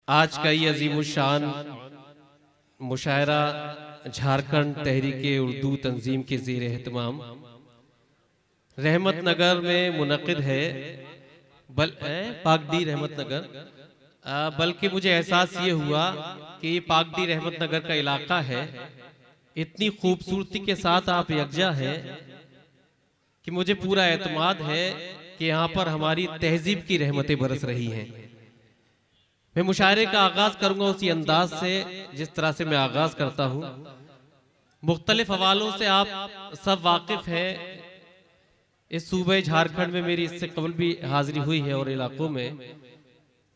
आज का ये अजीमुशान मुशायरा झारखंड तहरीके उर्दू तंजीम के ज़ेर एहतमाम रहमत नगर में मुनक़िद है। पाकडी रहमत नगर, बल्कि मुझे एहसास ये हुआ कि ये पाकडी रहमत नगर का इलाका है। इतनी खूबसूरती के साथ आप यकजा हैं कि मुझे पूरा एतमाद है कि यहाँ पर हमारी तहजीब की रहमतें बरस रही हैं। मैं मुशायरे का आगाज करूंगा उसी अंदाज से जिस तरह से मैं आगाज करता हूँ। मुख्तलिफ हवालों से आप सब वाकिफ हैं। इस सूबे झारखंड में मेरी इससे कबल भी हाजिरी हुई है और इलाकों में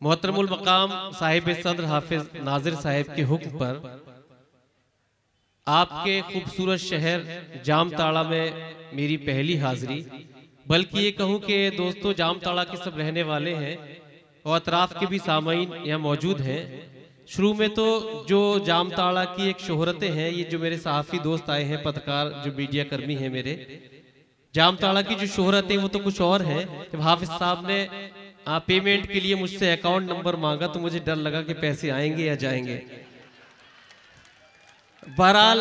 मोहतरमुल मकाम साहिब सदर हाफिज नाजिर साहिब के हुक्म पर आपके खूबसूरत शहर जामताड़ा में मेरी पहली हाजिरी, बल्कि ये कहूँ कि दोस्तों जामताड़ा के सब रहने वाले हैं और अतराफ के भी सामाईन यहाँ मौजूद हैं। शुरू में तो जो जामताड़ा की एक शोहरतें हैं, ये जो मेरे सहाफ़ी दोस्त आए हैं, पत्रकार जो मीडिया कर्मी हैं मेरे, जामताड़ा की जो शोहरतें वो तो कुछ और हैं। जब हाफिज साहब ने पेमेंट के लिए मुझसे अकाउंट नंबर मांगा तो मुझे डर लगा कि पैसे आएंगे या जाएंगे। बहरहाल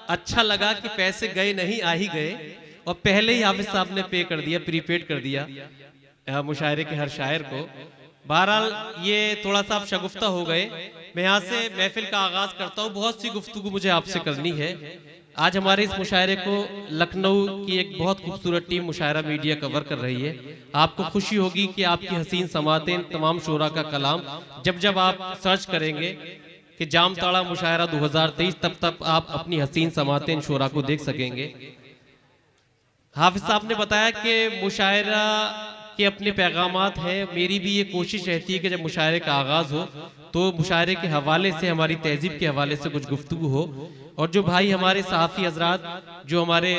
अच्छा लगा कि पैसे गए नहीं, आ ही गए और पहले ही हाफिज साहब ने पे कर दिया, प्रीपेड कर दिया मुशायरे के हर शायर को। बहरहाल ये थोड़ा सा आप शगुफ्ता हो गए। मैं यहाँ से महफिल का आगाज करता हूँ। बहुत सी गुफ्तगू मुझे आपसे करनी है। आज हमारे इस मुशायरे को लखनऊ की एक बहुत खूबसूरत टीम मुशायरा मीडिया कवर कर रही है। आपको खुशी होगी कि आपकी हसीन समातें, तमाम शोरा का कलाम जब आप सर्च करेंगे कि जामताड़ा मुशायरा 2023, तब आप अपनी हसीन समातें शोरा को देख सकेंगे। हाफिज साहब ने बताया कि मुशायरा के अपने पैगामात हैं। मेरी भी ये कोशिश रहती है कि जब मुशायरे का आगाज हो तो मुशायरे के हवाले से, हमारी तहजीब के हवाले से कुछ गुफ्तगू हो। और जो भाई हमारे सहाफ़ी हजरात, जो हमारे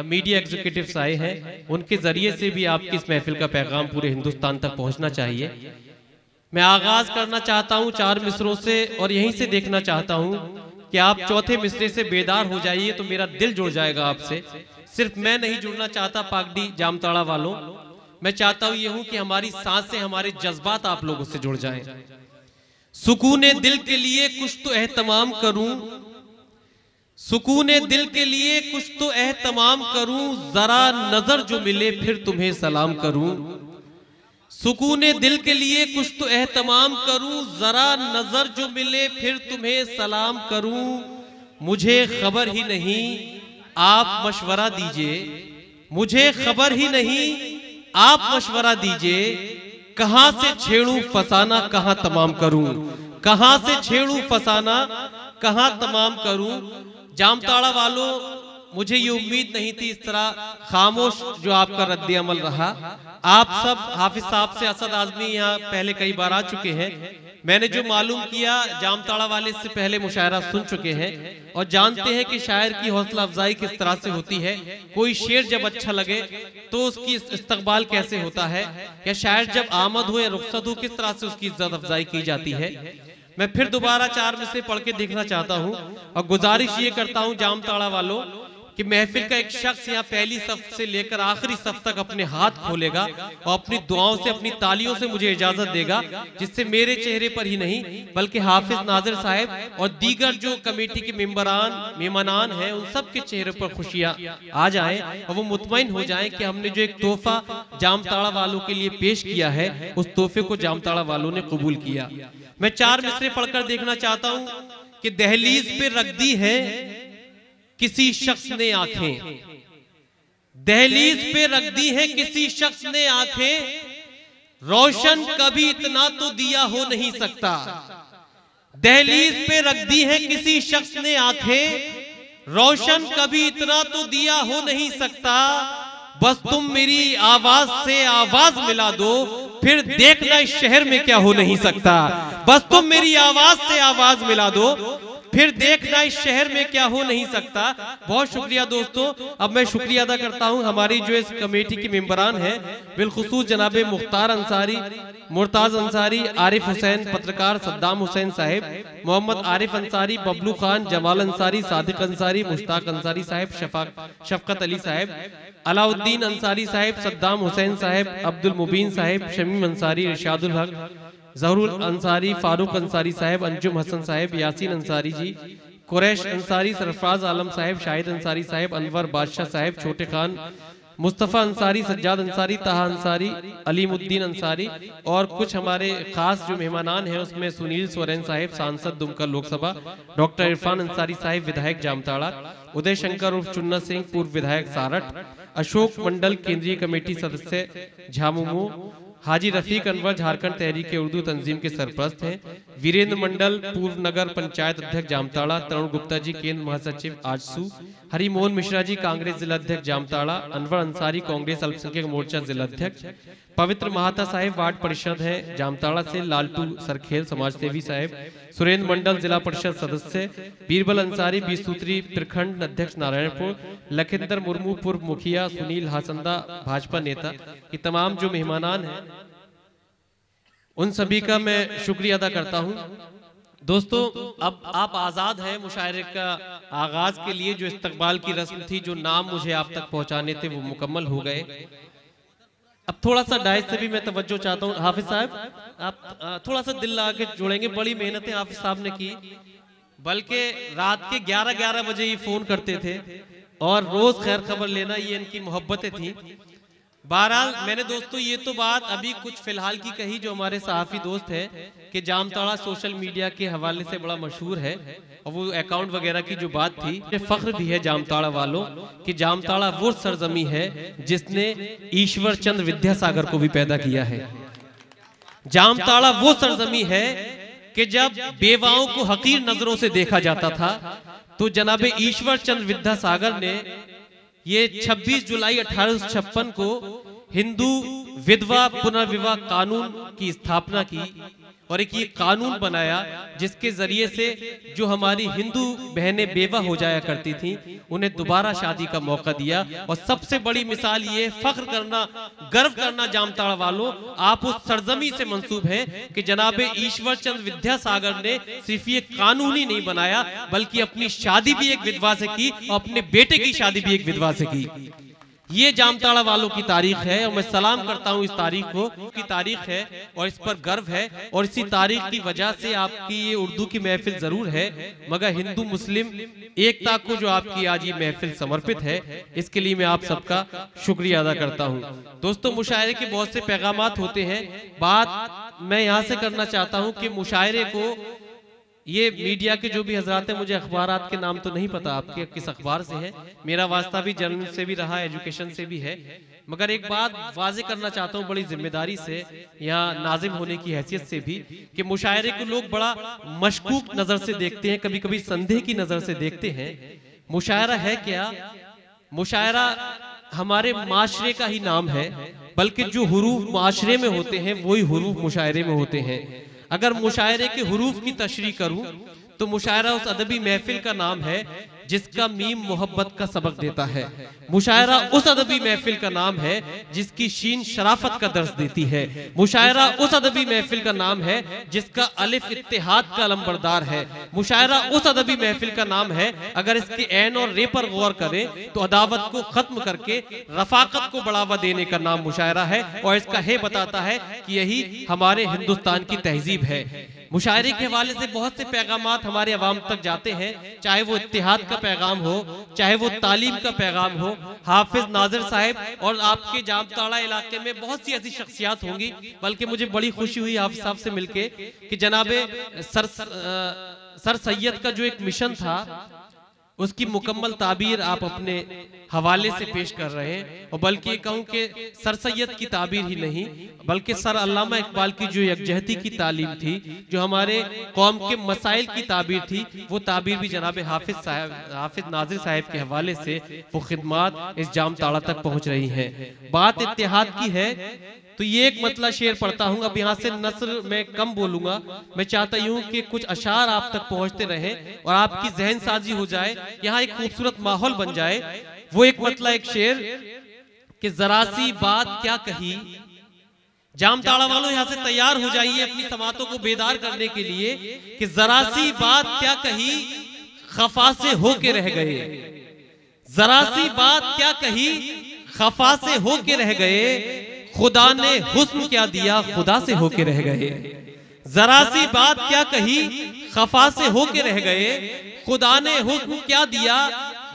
मीडिया एग्जीक्यूटिव्स आए हैं, उनके जरिए से भी आपकी इस महफिल का पैगाम पूरे हिंदुस्तान तक पहुंचना चाहिए। मैं आगाज करना चाहता हूं 4 मिसरों से और यहीं से देखना चाहता हूं कि आप चौथे मिसरे से बेदार हो जाइए तो मेरा दिल जुड़ जाएगा आपसे। सिर्फ मैं नहीं जुड़ना चाहता पाकडी जामताड़ा वालों, मैं चाहता हूं ये हूं कि हमारी सांसें, हमारे जज्बात आप लोगों से जुड़ जाएं। सुकूने दिल के लिए कुछ तो एहतमाम करूं, सुकूने दिल के लिए कुछ तो एहतमाम करूं, जरा नजर जो मिले फिर तुम्हें सलाम करूं। सुकूने दिल के लिए कुछ तो एहतमाम करूं, जरा नजर जो मिले फिर तुम्हें सलाम करूं। मुझे खबर ही नहीं आप मशवरा दीजिए, मुझे खबर ही नहीं आप मशवरा दीजिए। कहां से छेड़ूं फसाना कहां तमाम करूं, कहां से छेड़ूं फसाना कहां तमाम करूं। जामताड़ा वालों, मुझे ये उम्मीद नहीं थी इस तरह खामोश जो आपका रद्द अमल रहा। आप सब हाफिज साहब से, असद आजमी यहाँ पहले कई बार आ चुके हैं। मैंने जो मालूम किया, जामताड़ा वाले इससे पहले मुशायरा सुन चुके हैं और जानते हैं कि शायर की हौसला अफजाई किस तरह से होती है। कोई शेर जब अच्छा लगे तो उसकी इस्तकबाल कैसे होता है, या शायर जब आमद हो या रुखसत हो किस तरह से उसकी इज्जत अफजाई की जाती है। मैं फिर दोबारा 4 मिसरे पढ़ के देखना चाहता हूँ और गुजारिश ये करता हूँ जामताड़ा वालों कि महफिल का एक शख्स यहाँ पहली सफ से लेकर आखिरी सफ तक अपने हाथ खोलेगा और अपनी दुआओं से, अपनी तालियों से मुझे इजाजत देगा, जिससे मेरे चेहरे पर ही नहीं बल्कि हाफिज नाजिर साहब और दीगर जो कमेटी के मेहमानान हैं उन सब के चेहरे पर खुशियां आ जाएं और वो मुतमईन हो जाएं कि हमने जो एक तोहफा जामताड़ा वालों के लिए पेश किया है उस तोहफे को जामताड़ा वालों ने कबूल किया। मैं 4 मिसरे पढ़कर देखना चाहता हूँ कि दहलीज पे रख दी है किसी शख्स ने आंखें, दहलीज पे रख दी है किसी शख्स ने आंखें, रोशन कभी इतना तो दिया हो नहीं सकता। दहलीज पे रख दी है किसी शख्स ने आंखें, रोशन कभी इतना तो दिया हो नहीं सकता। बस तुम मेरी आवाज से आवाज मिला दो, फिर देखना इस शहर में क्या हो नहीं सकता। बस तुम मेरी आवाज से आवाज मिला दो, फिर देखना इस शहर में क्या हो नहीं सकता। बहुत शुक्रिया दोस्तों। अब मैं शुक्रिया अदा करता हूं हमारी जो इस कमेटी के मेंबरान हैं, बिलखुसूस जनाबे मुख्तार अंसारी, मुर्ताज अंसारी, आरिफ हुसैन, पत्रकार सद्दाम हुसैन साहिब, मोहम्मद आरिफ अंसारी, बबलू खान, जमाल अंसारी, सादिक अंसारी, मुश्ताक अंसारी साहिब, शफकत अली साहिब, अलाउद्दीन अंसारी साहिब, सद्दाम हुसैन साहिब, अब्दुल मुबीन साहिब, शमीम अंसारी, इरशादुल हक, जहरुल अंसारी, फारूक अंसारी साहब, अंजुम हसन साहब, यासीन अंसारी जी, कुरैश अंसारी, सरफराज आलम साहब, शाहिद अंसारी साहब, अनवर बादशाह साहब, छोटे खान, मुस्तफ़ा अंसारी, सज्जाद अंसारी, ताहा अंसारी, अलीमुद्दीन अंसारी और कुछ हमारे खास जो मेहमानान हैं उसमें सुनील सोरेन साहब, सांसद दुमका लोकसभा, डॉक्टर इरफान अंसारी साहब, विधायक जामताड़ा, उदय शंकर उर्फ चुन्ना सिंह, पूर्व विधायक सारठ, अशोक मंडल, केंद्रीय कमेटी सदस्य झामुमो, हाजी रफीक अनवर, झारखंड तहरीक उर्दू तंजीम के सरपरस्त हैं, वीरेंद्र मंडल, पूर्व नगर पंचायत अध्यक्ष जामताड़ा, तरुण गुप्ता जी, केंद्र महासचिव आजसू, हरिमोहन मिश्रा जी, कांग्रेस जिला अध्यक्ष जामताड़ा, अनवर अंसारी, कांग्रेस अल्पसंख्यक मोर्चा जिला अध्यक्ष, पवित्र महाता साहिब वार्ड परिषद है जामताड़ा से, लालटू सरखेल समाज सेवी साहब, सुरेंद्र मंडल जिला परिषद सदस्य, बीरबल अंसारी, 20 सूत्री प्रखंड अध्यक्ष नारायणपुर, लखिंदर मुर्मू पूर्व मुखिया, सुनील हासंदा भाजपा नेता, ये तमाम जो मेहमानान हैं उन सभी का मैं शुक्रिया अदा करता हूं। दोस्तों अब आप आजाद हैं मुशायरे का आगाज के लिए। जो इस्तकबाल की रस्म थी, जो नाम मुझे आप तक पहुंचाने थे वो मुकम्मल हो गए। अब थोड़ा सा डाइस से भी मैं तवज्जो चाहता हूँ। हाफिज साहब आप थोड़ा सा दिल लगा के जोड़ेंगे। बड़ी मेहनतें हाफिज साहब ने की, बल्कि रात के 11-11 बजे ये फोन करते थे और रोज खैर खबर लेना ये इनकी मोहब्बतें थी। बहरहाल मैंने दोस्तों ये तो बात अभी कुछ फिलहाल की कही, जो हमारे सहाफी दोस्त है कि जामताड़ा सोशल मीडिया के हवाले से बड़ा मशहूर है और वो अकाउंट वगैरह की जो बात थी, फख्र भी है जामताड़ा वालों कि जामताड़ा वो सरजमी है जिसने ईश्वर चंद्र विद्यासागर को भी पैदा किया है। जामताड़ा वो सरजमी है कि जब बेवाओं को हकीर नजरों से देखा जाता था तो जनाबे ईश्वर चंद्र विद्यासागर ने ये 26 जुलाई 1856 को हिंदू विधवा पुनर्विवाह कानून की स्थापना की और एक ये कानून बनाया जिसके जरिए से जो हमारी हिंदू बहनें बेवा हो जाया करती थी उन्हें दोबारा शादी का मौका दिया। और सबसे बड़ी मिसाल ये फख्र करना, गर्व करना जामताड़ा वालों, आप उस सरजमी से मंसूब हैं कि जनाबे ईश्वर चंद्र विद्यासागर ने सिर्फ ये कानून ही नहीं बनाया बल्कि अपनी शादी भी एक विधवा से की और अपने बेटे की शादी भी एक विधवा से की। ये जामताड़ा वालों की तारीख है और मैं सलाम करता हूं इस तारीख को, की तारीख है और इस पर गर्व है। और इसी तारीख की वजह से आपकी ये उर्दू की महफिल जरूर है, मगर हिंदू मुस्लिम एकता को जो आपकी आज ये महफिल समर्पित है, इसके लिए मैं आप सबका शुक्रिया अदा करता हूं। दोस्तों मुशायरे के बहुत से पैगामात होते हैं। बात मैं यहाँ से करना चाहता हूँ कि मुशायरे को ये मीडिया के जो भी हजरात हैं, मुझे अखबारात के नाम तो नहीं पता आपके किस अखबार से है, मेरा वास्ता भी जर्नल से भी रहा, एजुकेशन से भी है, मगर एक बात वाजे करना चाहता हूँ बड़ी जिम्मेदारी से, यहाँ नाजिम होने की हैसियत से भी, कि मुशायरे को लोग बड़ा मशकूक नजर से देखते हैं, कभी कभी संदेह की नजर से देखते हैं। मुशायरा है क्या? मुशायरा हमारे माशरे का ही नाम है, बल्कि जो हुरूफ माशरे में होते हैं वही हुरूफ मुशायरे में होते हैं। अगर मुशायरे के हुरूफ की तशरीह करूं तो मुशायरा उस अदबी महफिल का नाम है जिसका मीम मोहब्बत का सबक देता है। मुशायरा उस अदबी महफिल का नाम है जिसकी शीन शराफत का दर्स देती है। मुशायरा उस अदबी महफिल का नाम है जिसका अलिफ इत्तेहाद का अलंबरदार है। मुशायरा उस अदबी महफिल का नाम है, अगर इसके ऐन और रे पर गौर करें तो अदावत को खत्म करके रफाकत को बढ़ावा देने का नाम मुशायरा है और इसका है बताता है कि यही हमारे हिंदुस्तान की तहजीब है। मुशायरे के हवाले से बहुत से पैगामात हमारे अवाम तक जाते हैं, चाहे वो इत्तेहाद का पैगाम हो, चाहे वो तालीम का पैगाम हो। हाफिज नाजिर साहब और आपके जामताड़ा इलाके में बहुत सी ऐसी शख्सियात होंगी, बल्कि मुझे बड़ी खुशी हुई हाफिज साहब से मिलके कि जनाबे सर सैयद का जो एक मिशन था उसकी मुकम्मल ताबीर आप अपने हवाले से पेश कर रहे हैं। और बल्कि कहूं कि सर सैयद की ताबीर ही नहीं बल्कि सर अल्लामा इकबाल की जो यकजहती की तालीम थी, जो हमारे कौम के मसाइल की ताबीर थी, वो ताबीर भी जनाब हाफिज नाजिर साहब के हवाले से वो खिदमात इस जामताड़ा तक पहुंच रही हैं। बात इत्तेहाद की है तो ये एक मतला शेर पढ़ता हूँ। अब यहाँ से नस्र में कम बोलूंगा, मैं चाहता हूँ कि कुछ अशार आप तक पहुँचते रहें और आपकी जहन साजी हो जाए, यहाँ एक खूबसूरत माहौल बन जाए। वो एक मतला एक शेर कि जरा सी बात क्या कही। जामताड़ा वालों यहाँ से तैयार हो जाइए अपनी समातों को बेदार करने के लिए कि जरा सी बात क्या कही खफा से होके रह गए। जरा सी बात क्या कही खफा से होके रह गए, खुदा ने हुस्न क्या दिया खुदा से होके रह गए। जरा सी बात क्या कही खफा से होके रह गए, खुदा ने हुस्न क्या दिया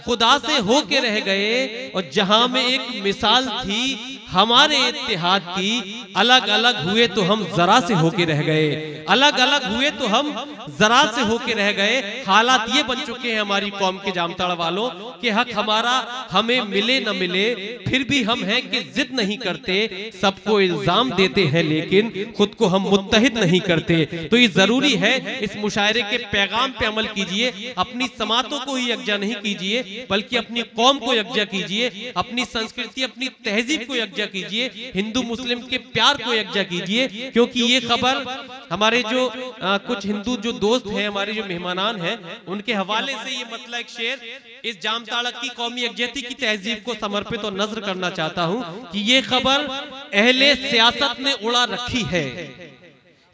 खुदा से होके रह गए। और जहां में एक मिसाल थी हमारे इत्तेहाद की, अलग अलग हुए तो हम जरा से होके रह गए, अलग अलग हुए तो हम जरा से होके रह गए। हालात ये बन चुके हैं हमारी कौम के जामताड़ वालों कि हक हमारा हमें मिले न मिले, फिर भी हम हैं कि जिद नहीं करते, सबको इल्जाम देते हैं लेकिन खुद को हम मुत्तहिद नहीं करते। तो ये जरूरी है इस मुशायरे के पैगाम पे अमल कीजिए, अपनी समातों को ही यकजा नहीं कीजिए बल्कि अपनी कौम को यकजा कीजिए, अपनी संस्कृति अपनी तहजीब को यकजा कीजिए, हिंदू मुस्लिम के प्यार को यकजा कीजिए। क्योंकि ये खबर हमारे जो कुछ हिंदू जो दोस्त हैं, हमारे जो मेहमानान हैं, उनके हवाले से ये मतलब एक शेर इस जामताड़ा की कौमी यकजहती की तहजीब को समर्पित और नजर करना चाहता हूं कि ये खबर अहले सियासत ने उड़ा रखी है,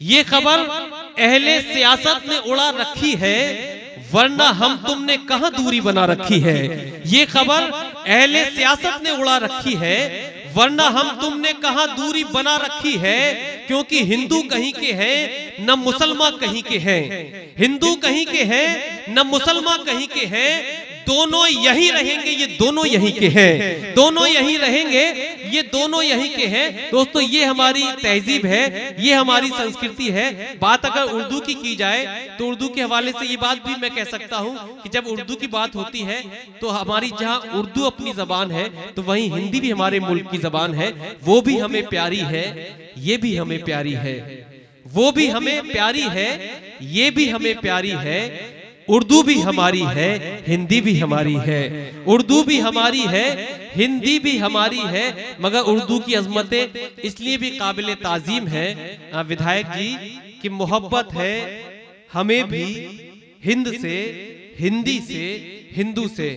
ये खबर अहले सियासत ने उड़ा रखी है, वरना हम तुमने कहां दूरी बना रखी है। ये खबर अहले सियासत ने उड़ा रखी है, वरना हम तुमने कहां दूरी बना रखी है। क्योंकि हिंदू कहीं के हैं न मुसलमान कहीं के हैं, हिंदू कहीं के हैं न मुसलमान कहीं के हैं, दोनों यही रहेंगे, ये दोनों यहीं के हैं, दोनों यहीं रहेंगे, ये दोनों यहीं के हैं। दोस्तों ये हमारी तहजीब है, ये हमारी संस्कृति है। बात अगर उर्दू की जाए तो उर्दू के हवाले से ये बात भी मैं कह सकता हूं कि जब उर्दू की बात होती है तो हमारी जहां उर्दू अपनी जबान है तो वहीं हिंदी भी हमारे मुल्क की जबान है, वो भी हमें प्यारी है, ये भी हमें प्यारी है, वो भी हमें प्यारी है, ये भी हमें प्यारी है। उर्दू भी हमारी है, हिंदी भी हमारी है, उर्दू भी हमारी है, हिंदी भी हमारी है। मगर उर्दू की अजमतें इसलिए भी काबिल ताजीम है विधायक जी कि मोहब्बत है हमें भी हिंद से, हिंदी से, हिंदू से।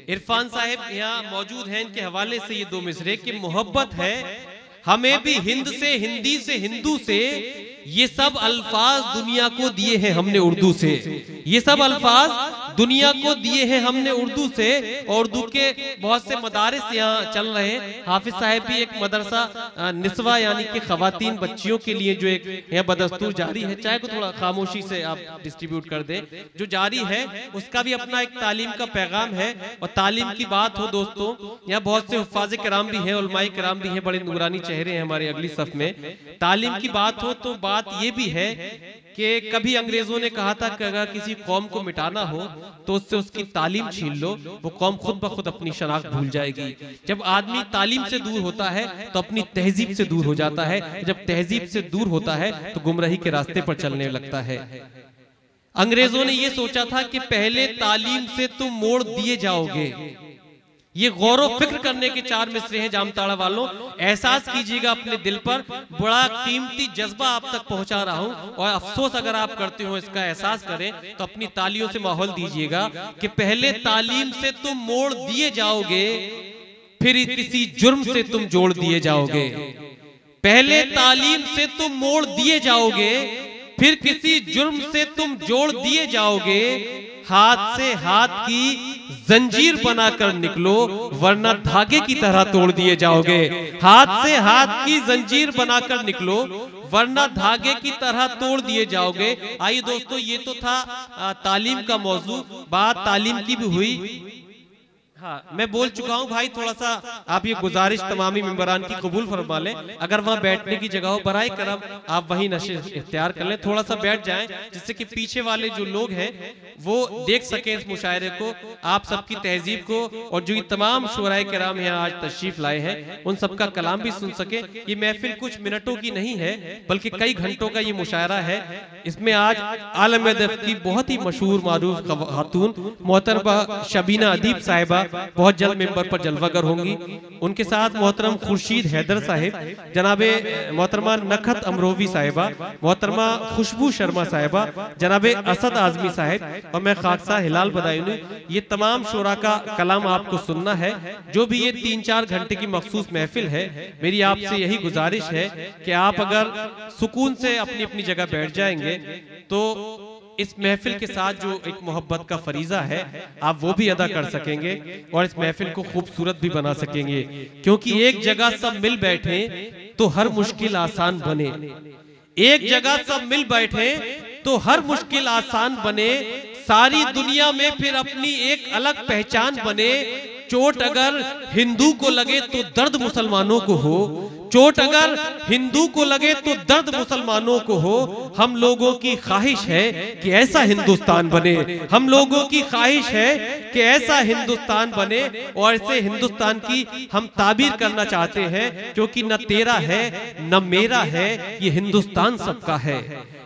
इरफान साहब यहाँ मौजूद हैं, इनके हवाले से ये दो मिसरे कि मोहब्बत है हमें भी हिंद से, हिंदी से, हिंदू से। ये सब अल्फाज दुनिया को दिए हैं हमने उर्दू से, ये सब अल्फाज दुनिया को दिए हैं हमने उर्दू से। और उर्दू के बहुत से मदारिस यहाँ चल रहे हैं। हाफिज साहब भी एक मदरसा निस्वा यानी कि खवातीन बच्चियों के लिए जो एक यहाँ बदस्तूर जारी है, चाहे को थोड़ा खामोशी से आप डिस्ट्रीब्यूट कर दें, जो जारी है उसका भी अपना एक तालीम का पैगाम है। और तालीम की बात हो दोस्तों, यहाँ बहुत से हुफ्फाज़ किराम भी हैं, उलमाए किराम भी हैं, बड़े नूरानी चेहरे हैं हमारे अगली सफ में। तालीम की बात हो तो बात ये भी है कि कभी अंग्रेजों ने कहा था कि अगर किसी कौम को मिटाना हो तो उससे उसकी तालीम छीन लो, वो कौम खुद ब खुद अपनी शनाख्त भूल जाएगी। जब आदमी तालीम से दूर होता है तो अपनी तहजीब से दूर हो जाता है, जब तहजीब से दूर होता है तो गुमराही के रास्ते पर चलने लगता है। अंग्रेजों ने ये सोचा था कि पहले तालीम से तुम मोड़ दिए जाओगे। ये गौर फिक्र करने के चार मिसरे हैं जामताड़ा वालों, एहसास कीजिएगा अपने दिल पर, बड़ा कीमती जज्बा आप तक पहुंचा रहा हूं। और अफसोस अगर आप करते हो इसका एहसास करें तो अपनी तालियों से माहौल दीजिएगा कि पहले तालीम से तुम मोड़ दिए जाओगे, फिर किसी जुर्म से तुम जोड़ दिए जाओगे। पहले तालीम से तुम मोड़ दिए जाओगे, फिर किसी जुर्म से तुम जोड़ दिए जाओगे। हाथ से हाथ की जंजीर बनाकर निकलो, वरना धागे की तरह तोड़ दिए जाओगे। हाथ से हाथ की जंजीर बनाकर निकलो, वरना धागे की तरह तोड़ दिए जाओगे। आइए दोस्तों, ये तो था तालीम का मौजू, बात तालीम की भी हुई। हाँ, मैं बोल चुका हूँ भाई, थोड़ा सा आप ये गुजारिश तमामी मेंबरान की कबूल फरमा लें। अगर वहाँ बैठने की जगह हो बराए करम आप वहीं नशिश इख्तियार कर लें, थोड़ा सा बैठ जाएं जिससे कि पीछे वाले जो लोग हैं वो देख सकें इस मुशायरे को, आप सबकी तहजीब को, और जो ये तमाम शुराए किराम यहाँ आज तशरीफ लाए हैं उन सबका कलाम भी सुन सके। ये महफिल कुछ मिनटों की नहीं है बल्कि कई घंटों का ये मुशायरा है। इसमें आज आलम अदब की बहुत ही मशहूर मारूफ खातून मोहतरमा शबीना अदीब साहिबा बहुत जल्द मेंबर पर जलवागर होंगी। उनके साथ मोहतरम खुर्शीद हैदर साहिब, जनाबे मोहतरमा नखत अमरोवी साहिबा, मोहतरमा खुशबू शर्मा साहिबा, जनाबे असद आजमी साहिब और मैं खाकसा हिलाल बदायूनी। ये तमाम शोरा का कलाम आपको सुनना है। जो भी ये 3-4 घंटे की मखसूस महफिल है, मेरी आपसे यही गुजारिश है कि आप अगर सुकून से अपनी अपनी जगह बैठ जाएंगे तो इस महफिल के साथ जो एक मोहब्बत का फरीजा है आप वो भी अदा कर सकेंगे और इस महफिल को खूबसूरत भी बना सकेंगे। क्योंकि एक जगह सब मिल बैठे तो हर मुश्किल आसान बने, एक जगह सब मिल बैठे तो हर मुश्किल आसान बने, सारी दुनिया में फिर अपनी एक अलग पहचान बने। चोट अगर हिंदू को लगे तो दर्द मुसलमानों को हो, चोट अगर हिंदू को लगे तो दर्द मुसलमानों को हो। हम लोगों की ख्वाहिश है कि ऐसा हिंदुस्तान बने, हम लोगों की ख्वाहिश है कि ऐसा हिंदुस्तान बने, और ऐसे हिंदुस्तान की हम ताबीर करना चाहते हैं, क्योंकि न तेरा है न मेरा है, ये हिंदुस्तान सबका है।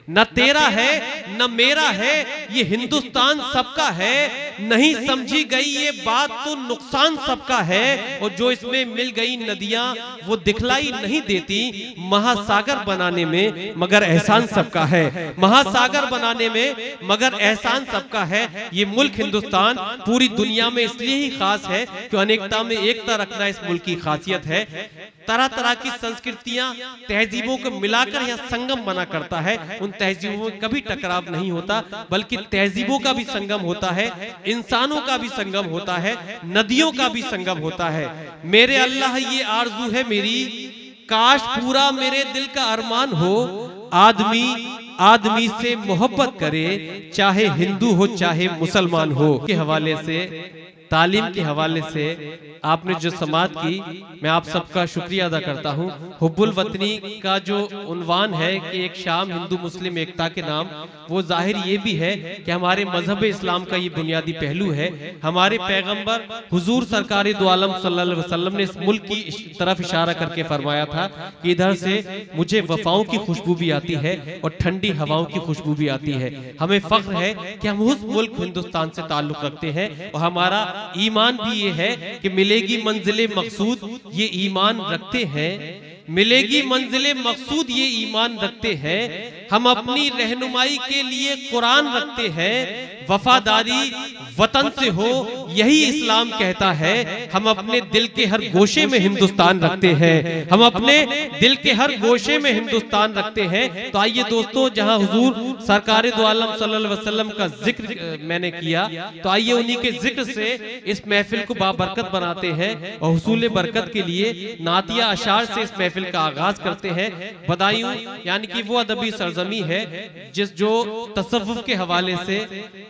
न तेरा है न मेरा है, ये हिंदुस्तान सबका है। नहीं समझी गई ये बात तो नुकसान सबका है, और जो इसमें मिल गई नदियां वो दिखलाई नहीं देती। महासागर बनाने में मगर एहसान सबका है, महासागर बनाने में मगर एहसान सबका है। ये मुल्क हिंदुस्तान पूरी दुनिया में इसलिए ही खास है कि अनेकता में एकता रखना इस मुल्क की खासियत है। तरह तरह की संस्कृतियां तहजीबों को मिलाकर यह संगम बना करता है। उन तहजीबों में कभी टकराव नहीं होता, बल्कि तहजीबों का भी संगम होता है, इंसानों का भी संगम होता है, नदियों का भी संगम होता है। मेरे अल्लाह ये आरजू है मेरी, काश पूरा मेरे दिल का अरमान हो, आदमी आदमी से मोहब्बत करे, चाहे हिंदू हो चाहे मुसलमान हो। के हवाले से, तालीम के हवाले से आपने जो समाअत की, मैं आप सबका शुक्रिया अदा करता हूँ। हुब्बुल वतनी का जो उन्वान है कि एक शाम हिंदू मुस्लिम एकता के नाम, वो जाहिर ये भी है कि हमारे मजहब इस्लाम का ये बुनियादी पहलू है। हमारे पैगंबर हुजूर सरकार दो आलम सल्लल्लाहु अलैहि वसल्लम ने इस मुल्क की तरफ इशारा करके फरमाया था कि इधर से मुझे वफाओं की खुशबू भी आती है और ठंडी हवाओं की खुशबू भी आती है। हमें फख्र है कि हम उस मुल्क हिंदुस्तान से ताल्लुक रखते हैं, और हमारा ईमान भी ये है कि मिलेगी मंजिले मकसूद, ये ईमान रखते हैं। मिलेगी मंजिले मकसूद, ये ईमान रखते हैं। हम अपनी रहनुमाई के लिए कुरान रखते हैं। वफादारी वतन से हो, यही इस्लाम कहता है। हम अपने दिल के हर गोशे में हिंदुस्तान रखते हैं, हम अपने दिल के हर गोशे में हिंदुस्तान रखते हैं। तो आइए दोस्तों, जहां हुजूर सरकार दो आलम सल्लल्लाहु अलैहि वसल्लम का जिक्र मैंने किया, तो आइए उन्हीं के जिक्र से इस महफिल को बाबरकत बनाते हैं, और हुसूल बरकत के लिए नातिया अशार से इस महफिल का आगाज करते हैं। बदायूं यानी कि वो अदबी सरजमी है जिस जो तसव्वुफ के हवाले से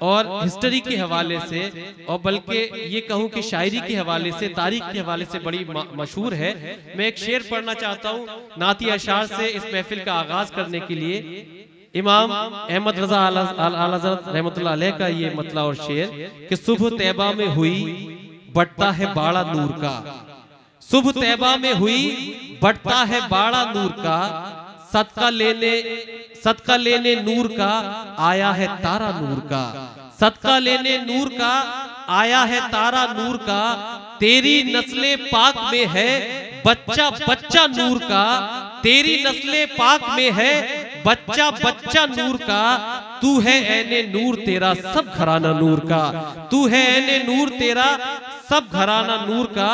और हिस्ट्री के हवाले से, और बल्कि ये कहूं कि शायरी के हवाले से, तारीख के हवाले से बड़ी मशहूर है। मैं एक शेर पढ़ना चाहता हूं नातिया अशार से इस महफिल का आगाज करने के लिए। इमाम अहमद रजा आला हज़रत रहमतुल्लाह अलैह का ये मतला और शेर कि सुबह तैबा में हुई बढ़ता है बाड़ा नूर का, सुबह तैबा में हुई बढ़ता है बाड़ा नूर का, सदका लेने नूर का आया है तारा नूर का, सदका लेने नूर का आया है तारा नूर का। तेरी नस्ले पाक में है बच्चा बच्चा नूर का, तेरी नस्ले पाक में है बच्चा बच्चा नूर का। तू है ऐने नूर तेरा सब घराना नूर का, तू है ऐने नूर तेरा सब घराना नूर का।